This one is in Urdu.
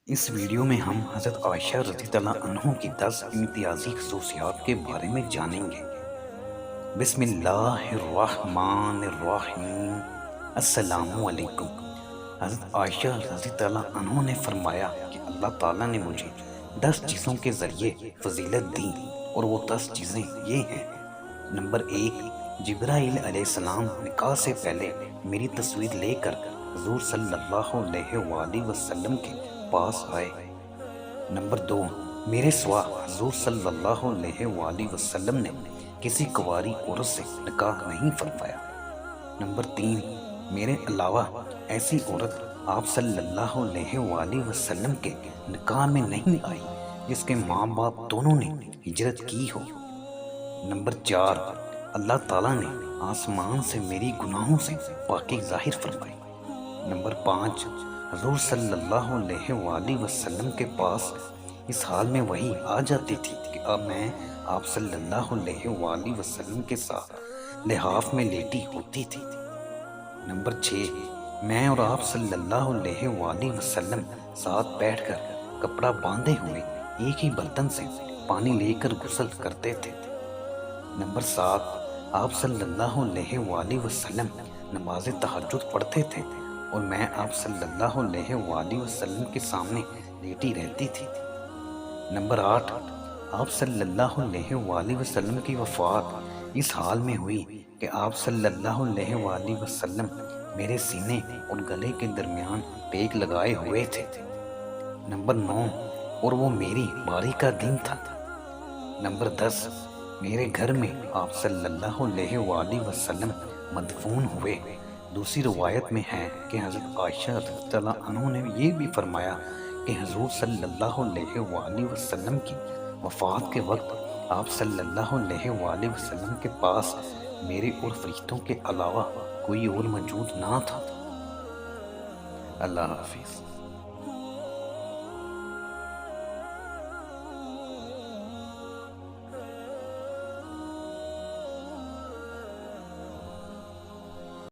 اس ویڈیو میں ہم حضرت عائشہ رضی اللہ عنہ کی 10 امتیازی خصوصیات کے بارے میں جانیں گے۔ بسم اللہ الرحمن الرحیم۔ السلام علیکم۔ حضرت عائشہ رضی اللہ عنہ نے فرمایا کہ اللہ تعالیٰ نے مجھے 10 چیزوں کے ذریعے فضیلت دی، اور وہ 10 چیزیں یہ ہیں۔ نمبر 1، جبرائیل علیہ السلام نکاح سے پہلے میری تصویر لے کر حضور صلی اللہ علیہ وآلہ وسلم کے پاس آئے۔ نمبر 2، میرے سوا حضور صلی اللہ علیہ وآلہ وسلم نے کسی کنواری عورت سے نکاح نہیں فرمایا۔ نمبر 3، میرے علاوہ ایسی عورت آپ صلی اللہ علیہ وآلہ وسلم کے نکاح میں نہیں آئی جس کے ماں باپ دونوں نے ہجرت کی ہو۔ نمبر 4، اللہ تعالیٰ نے آسمان سے میری گناہوں سے پاکی ظاہر فرمائی۔ نمبر 5، حضور صلی اللہ علیہ وآلہ وسلم کے پاس اس حال میں وحی آ جاتی تھی کہ اب میں آپ صلی اللہ علیہ وآلہ وسلم کے ساتھ لحاف میں لیٹی ہوتی تھی۔ نمبر 6، میں اور آپ صلی اللہ علیہ وآلہ وسلم ساتھ بیٹھ کر کپڑا باندھے ہوئے ایک ہی برتن سے پانی لے کر غسل کرتے تھے۔ نمبر 7، آپ صلی اللہ علیہ وآلہ وسلم نماز تہجد پڑھتے تھے اور میں آپ صلی اللہ علیہ وآلہ وسلم کے سامنے لیٹی رہتی تھی۔ نمبر 8، آپ صلی اللہ علیہ وآلہ وسلم کی وفات اس حال میں ہوئی کہ آپ صلی اللہ علیہ وآلہ وسلم میرے سینے اور گلے کے درمیان ٹیک لگائے ہوئے تھے۔ نمبر 9، اور وہ میری باری کا دن تھا۔ نمبر 10، میرے گھر میں آپ صلی اللہ علیہ وآلہ وسلم مدفون ہوئے۔ دوسری روایت میں ہے کہ حضرت عائشہ رضی اللہ عنہ نے یہ بھی فرمایا کہ حضور صلی اللہ علیہ وآلہ وسلم کی وفات کے وقت آپ صلی اللہ علیہ وآلہ وسلم کے پاس میرے اور فرشتوں کے علاوہ کوئی اور موجود نہ تھا۔ اللہ حافظ۔